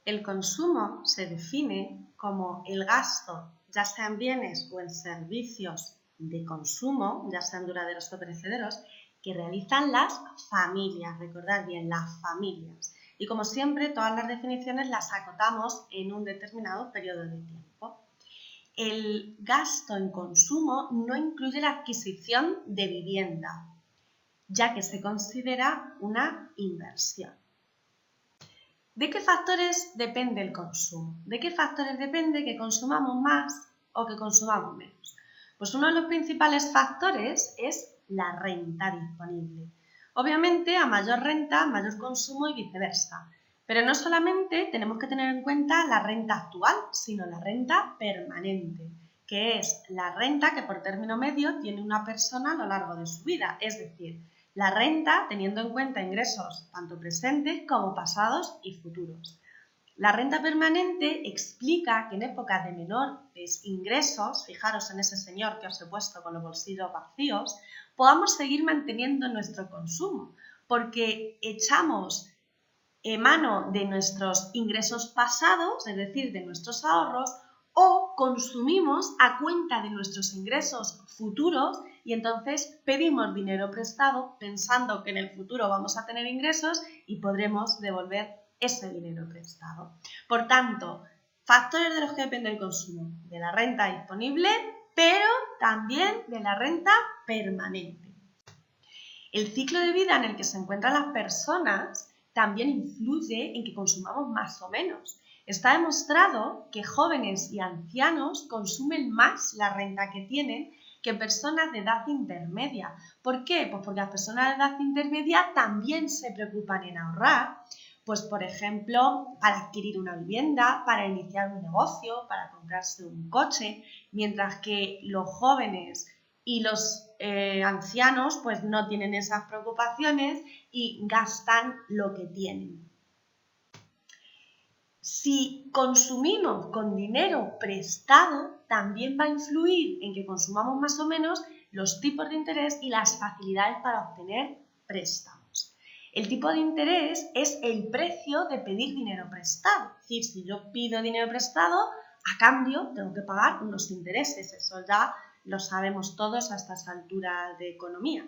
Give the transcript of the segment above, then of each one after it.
El consumo se define como el gasto, ya sea en bienes o en servicios de consumo, ya sean duraderos o perecederos, que realizan las familias. Recordad bien, las familias. Y como siempre, todas las definiciones las acotamos en un determinado periodo de tiempo. El gasto en consumo no incluye la adquisición de vivienda, ya que se considera una inversión. ¿De qué factores depende el consumo? ¿De qué factores depende que consumamos más o que consumamos menos? Pues uno de los principales factores es la renta disponible. Obviamente, a mayor renta, mayor consumo y viceversa. Pero no solamente tenemos que tener en cuenta la renta actual, sino la renta permanente, que es la renta que por término medio tiene una persona a lo largo de su vida. Es decir, la renta teniendo en cuenta ingresos tanto presentes como pasados y futuros. La renta permanente explica que en épocas de menores ingresos, fijaros en ese señor que os he puesto con los bolsillos vacíos, podamos seguir manteniendo nuestro consumo, porque echamos mano de nuestros ingresos pasados, es decir, de nuestros ahorros, o consumimos a cuenta de nuestros ingresos futuros y entonces pedimos dinero prestado pensando que en el futuro vamos a tener ingresos y podremos devolver ese dinero prestado. Por tanto, factores de los que depende el consumo: de la renta disponible, pero también de la renta permanente. El ciclo de vida en el que se encuentran las personas también influye en que consumamos más o menos. Está demostrado que jóvenes y ancianos consumen más la renta que tienen que personas de edad intermedia. ¿Por qué? Pues porque las personas de edad intermedia también se preocupan en ahorrar, pues por ejemplo, para adquirir una vivienda, para iniciar un negocio, para comprarse un coche, mientras que los jóvenes y los ancianos pues no tienen esas preocupaciones y gastan lo que tienen. Si consumimos con dinero prestado, también va a influir en que consumamos más o menos los tipos de interés y las facilidades para obtener préstamos. El tipo de interés es el precio de pedir dinero prestado. Es decir, si yo pido dinero prestado, a cambio tengo que pagar unos intereses. Eso ya lo sabemos todos a estas alturas de economía.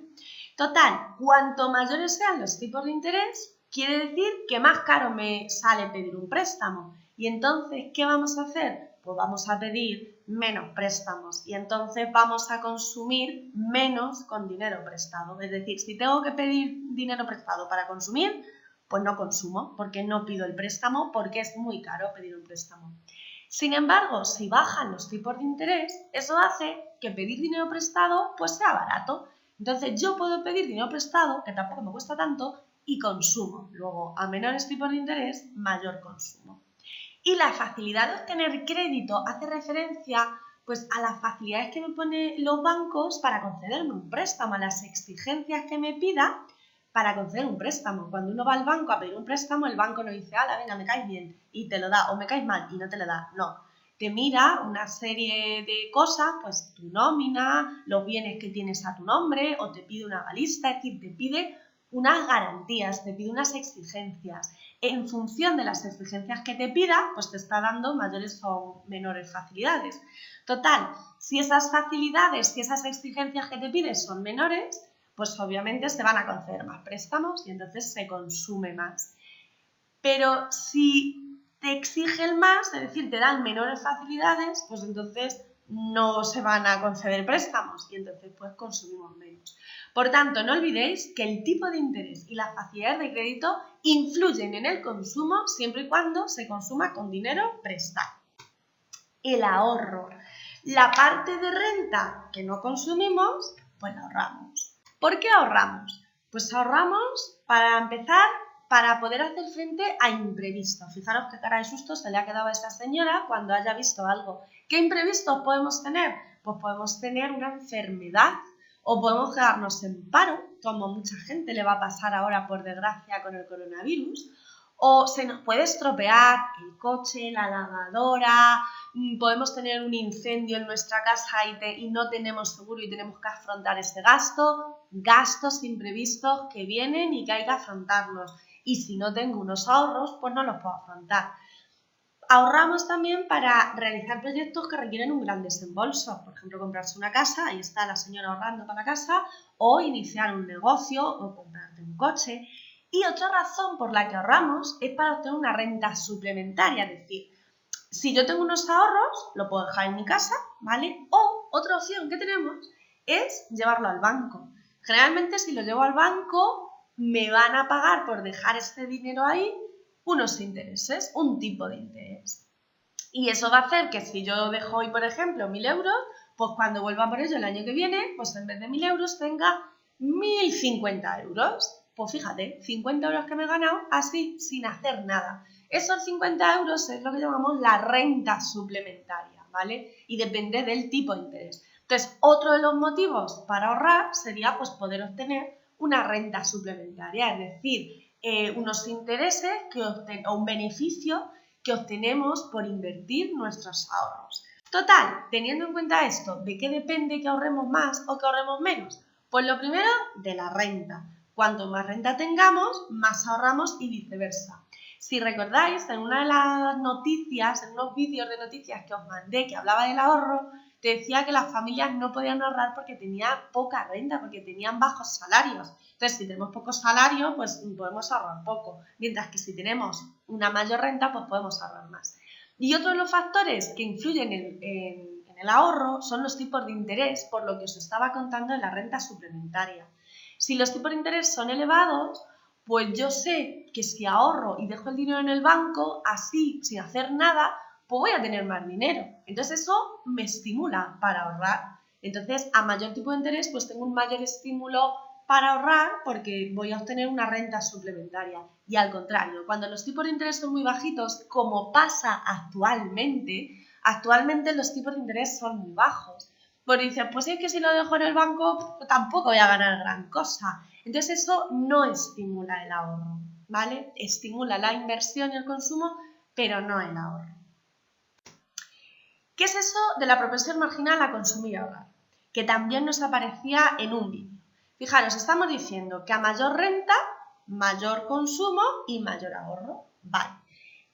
Total, cuanto mayores sean los tipos de interés, quiere decir que más caro me sale pedir un préstamo. Y entonces, ¿qué vamos a hacer? Pues vamos a pedir menos préstamos y entonces vamos a consumir menos con dinero prestado. Es decir, si tengo que pedir dinero prestado para consumir, pues no consumo porque no pido el préstamo porque es muy caro pedir un préstamo. Sin embargo, si bajan los tipos de interés, eso hace que pedir dinero prestado pues sea barato. Entonces yo puedo pedir dinero prestado, que tampoco me cuesta tanto, y consumo. Luego, a menores tipos de interés, mayor consumo. Y la facilidad de obtener crédito hace referencia pues, a las facilidades que me ponen los bancos para concederme un préstamo, a las exigencias que me pida para conceder un préstamo. Cuando uno va al banco a pedir un préstamo, el banco no dice, ala, venga, me caes bien, y te lo da, o me caes mal, y no te lo da. No, te mira una serie de cosas, pues tu nómina, los bienes que tienes a tu nombre, o te pide una balista, es decir, te pide unas garantías, te pide unas exigencias. En función de las exigencias que te pida, pues te está dando mayores o menores facilidades. Total, si esas facilidades, si esas exigencias que te pide son menores, pues obviamente se van a conceder más préstamos y entonces se consume más. Pero si te exigen más, es decir, te dan menores facilidades, pues entonces no se van a conceder préstamos y entonces pues consumimos menos. Por tanto, no olvidéis que el tipo de interés y las facilidades de crédito influyen en el consumo siempre y cuando se consuma con dinero prestado. El ahorro. La parte de renta que no consumimos, pues la ahorramos. ¿Por qué ahorramos? Pues ahorramos, para empezar, para poder hacer frente a imprevistos. Fijaros qué cara de susto se le ha quedado a esta señora cuando haya visto algo. ¿Qué imprevistos podemos tener? Pues podemos tener una enfermedad o podemos quedarnos en paro, como mucha gente le va a pasar ahora por desgracia con el coronavirus, o se nos puede estropear el coche, la lavadora, podemos tener un incendio en nuestra casa y no tenemos seguro y tenemos que afrontar ese gasto, gastos imprevistos que vienen y que hay que afrontarlos. Y si no tengo unos ahorros, pues no los puedo afrontar. Ahorramos también para realizar proyectos que requieren un gran desembolso. Por ejemplo, comprarse una casa, ahí está la señora ahorrando para la casa, o iniciar un negocio, o comprarte un coche. Y otra razón por la que ahorramos es para obtener una renta suplementaria, es decir, si yo tengo unos ahorros, lo puedo dejar en mi casa, ¿vale? O otra opción que tenemos es llevarlo al banco. Generalmente, si lo llevo al banco, me van a pagar por dejar este dinero ahí unos intereses, un tipo de interés. Y eso va a hacer que si yo dejo hoy, por ejemplo, 1.000 euros, pues cuando vuelva por ello el año que viene, pues en vez de 1.000 euros tenga 1.050 euros. Pues fíjate, 50 euros que me he ganado así, sin hacer nada. Esos 50 euros es lo que llamamos la renta suplementaria, ¿vale? Y depende del tipo de interés. Entonces, otro de los motivos para ahorrar sería pues poder obtener una renta suplementaria, es decir, unos intereses o un beneficio que obtenemos por invertir nuestros ahorros. Total, teniendo en cuenta esto, ¿de qué depende que ahorremos más o que ahorremos menos? Pues lo primero, de la renta. Cuanto más renta tengamos, más ahorramos y viceversa. Si recordáis, en una de las noticias, en unos vídeos de noticias que os mandé que hablaba del ahorro, te decía que las familias no podían ahorrar porque tenían poca renta, porque tenían bajos salarios. Entonces, si tenemos poco salario, pues podemos ahorrar poco, mientras que si tenemos una mayor renta, pues podemos ahorrar más. Y otro de los factores que influyen en el ahorro son los tipos de interés, por lo que os estaba contando en la renta suplementaria. Si los tipos de interés son elevados, pues yo sé que si ahorro y dejo el dinero en el banco, así, sin hacer nada, pues voy a tener más dinero. Entonces eso me estimula para ahorrar. Entonces, a mayor tipo de interés, pues tengo un mayor estímulo para ahorrar porque voy a obtener una renta suplementaria. Y al contrario, cuando los tipos de interés son muy bajitos, como pasa actualmente los tipos de interés son muy bajos. Pues dices, pues es que si lo dejo en el banco, pues tampoco voy a ganar gran cosa. Entonces eso no estimula el ahorro, ¿vale? Estimula la inversión y el consumo, pero no el ahorro. ¿Qué es eso de la propensión marginal a consumir y ahorrar? Que también nos aparecía en un vídeo. Fijaros, estamos diciendo que a mayor renta, mayor consumo y mayor ahorro. Vale,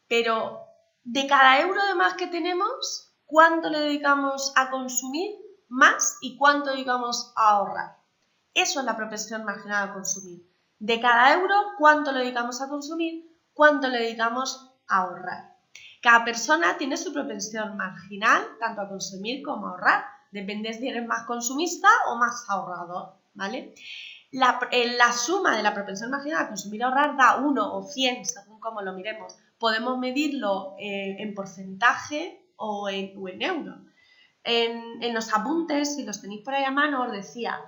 pero de cada euro de más que tenemos, ¿cuánto le dedicamos a consumir más y cuánto dedicamos a ahorrar? Eso es la propensión marginal a consumir. De cada euro, ¿cuánto le dedicamos a consumir? ¿Cuánto le dedicamos a ahorrar? Cada persona tiene su propensión marginal, tanto a consumir como a ahorrar. Depende si eres más consumista o más ahorrador, ¿vale? La suma de la propensión marginal a consumir y ahorrar da 1 o 100, según como lo miremos. Podemos medirlo en porcentaje o en euro. En los apuntes, si los tenéis por ahí a mano, os decía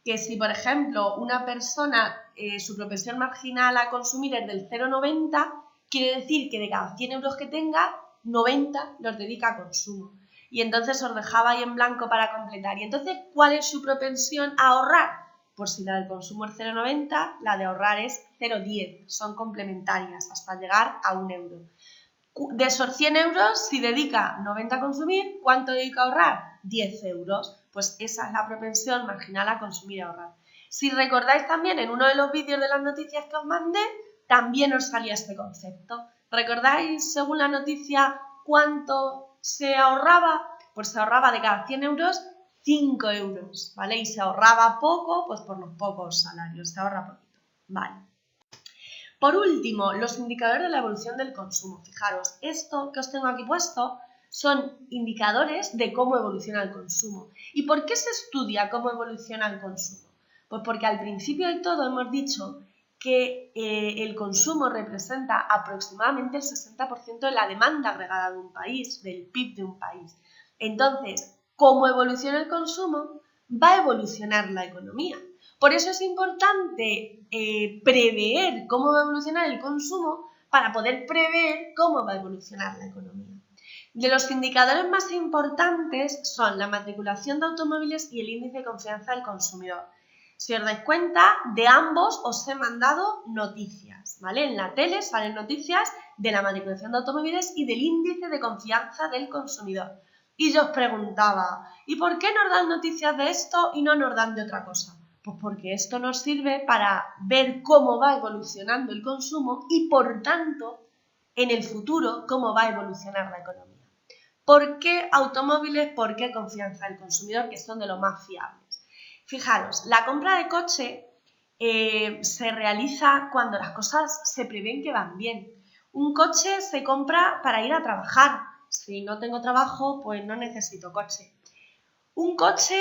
que si, por ejemplo, una persona, su propensión marginal a consumir es del 0,90, quiere decir que de cada 100 euros que tenga, 90 los dedica a consumo. Y entonces os dejaba ahí en blanco para completar. Y entonces, ¿cuál es su propensión a ahorrar? Pues si la del consumo es 0,90, la de ahorrar es 0,10. Son complementarias hasta llegar a 1 euro. De esos 100 euros, si dedica 90 a consumir, ¿cuánto dedica a ahorrar? 10 euros. Pues esa es la propensión marginal a consumir y ahorrar. Si recordáis también en uno de los vídeos de las noticias que os mandé, también os salía este concepto. ¿Recordáis, según la noticia, cuánto se ahorraba? Pues se ahorraba de cada 100 euros 5 euros, ¿vale? Y se ahorraba poco, pues por los pocos salarios, se ahorra poquito, ¿vale? Por último, los indicadores de la evolución del consumo. Fijaros, esto que os tengo aquí puesto son indicadores de cómo evoluciona el consumo. ¿Y por qué se estudia cómo evoluciona el consumo? Pues porque al principio de todo hemos dicho que el consumo representa aproximadamente el 60% de la demanda agregada de un país, del PIB de un país. Entonces, como evoluciona el consumo, va a evolucionar la economía. Por eso es importante prever cómo va a evolucionar el consumo para poder prever cómo va a evolucionar la economía. De los indicadores más importantes son la matriculación de automóviles y el índice de confianza del consumidor. Si os dais cuenta, de ambos os he mandado noticias, ¿vale? En la tele salen noticias de la matriculación de automóviles y del índice de confianza del consumidor. Y yo os preguntaba, ¿y por qué nos dan noticias de esto y no nos dan de otra cosa? Pues porque esto nos sirve para ver cómo va evolucionando el consumo y, por tanto, en el futuro cómo va a evolucionar la economía. ¿Por qué automóviles? ¿Por qué confianza del consumidor, que son de los más fiables? Fijaros, la compra de coche se realiza cuando las cosas se prevén que van bien. Un coche se compra para ir a trabajar. Si no tengo trabajo, pues no necesito coche. Un coche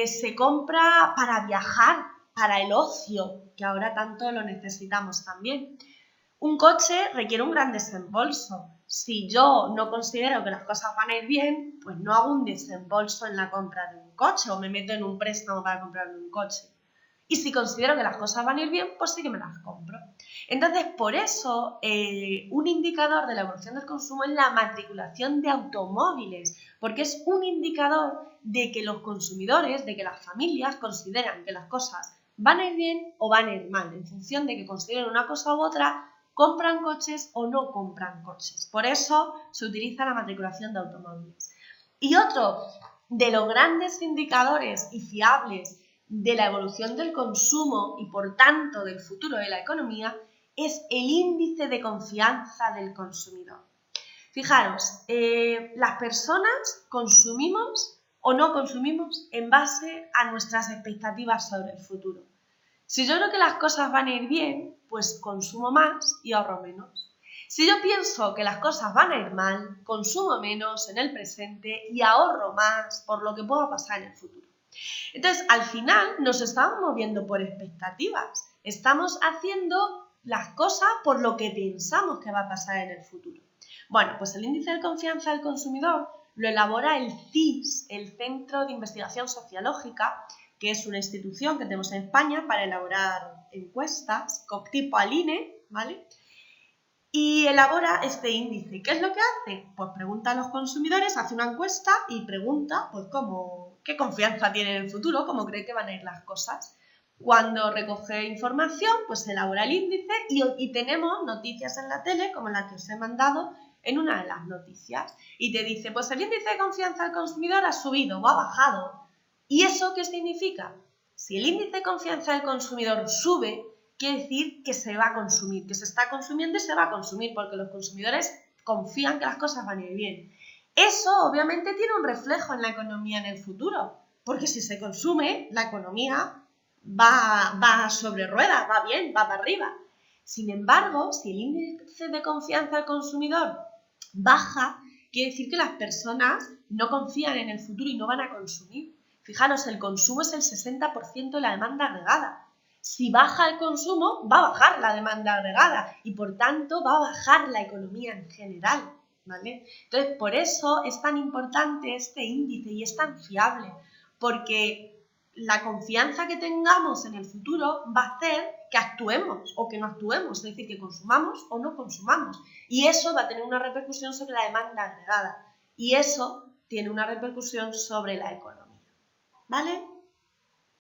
se compra para viajar, para el ocio, que ahora tanto lo necesitamos también. Un coche requiere un gran desembolso. Si yo no considero que las cosas van a ir bien, pues no hago un desembolso en la compra de un coche o me meto en un préstamo para comprar un coche. Y si considero que las cosas van a ir bien, pues sí que me las compro. Entonces, por eso, un indicador de la evolución del consumo es la matriculación de automóviles, porque es un indicador de que los consumidores, de que las familias consideran que las cosas van a ir bien o van a ir mal. En función de que consideren una cosa u otra, compran coches o no compran coches. Por eso se utiliza la matriculación de automóviles. Y otro de los grandes indicadores y fiables de la evolución del consumo y por tanto del futuro de la economía es el índice de confianza del consumidor. Fijaros, las personas consumimos o no consumimos en base a nuestras expectativas sobre el futuro. Si yo creo que las cosas van a ir bien, pues consumo más y ahorro menos. Si yo pienso que las cosas van a ir mal, consumo menos en el presente y ahorro más por lo que pueda pasar en el futuro. Entonces, al final nos estamos moviendo por expectativas. Estamos haciendo las cosas por lo que pensamos que va a pasar en el futuro. Bueno, pues el índice de confianza del consumidor lo elabora el CIS, el Centro de Investigación Sociológica, que es una institución que tenemos en España para elaborar encuestas, tipo Aline, ¿vale? Y elabora este índice. ¿Qué es lo que hace? Pues pregunta a los consumidores, hace una encuesta y pregunta pues qué confianza tiene en el futuro, cómo cree que van a ir las cosas. Cuando recoge información, pues se elabora el índice y tenemos noticias en la tele, como la que os he mandado en una de las noticias. Y te dice, pues el índice de confianza del consumidor ha subido o ha bajado. ¿Y eso qué significa? Si el índice de confianza del consumidor sube, quiere decir que se va a consumir, que se está consumiendo y se va a consumir, porque los consumidores confían que las cosas van a ir bien. Eso obviamente tiene un reflejo en la economía en el futuro, porque si se consume, la economía va sobre ruedas, va bien, va para arriba. Sin embargo, si el índice de confianza del consumidor baja, quiere decir que las personas no confían en el futuro y no van a consumir. Fijaros, el consumo es el 60% de la demanda agregada. Si baja el consumo, va a bajar la demanda agregada y por tanto va a bajar la economía en general, ¿vale? Entonces, por eso es tan importante este índice y es tan fiable, porque la confianza que tengamos en el futuro va a hacer que actuemos o que no actuemos, es decir, que consumamos o no consumamos. Y eso va a tener una repercusión sobre la demanda agregada y eso tiene una repercusión sobre la economía, ¿vale?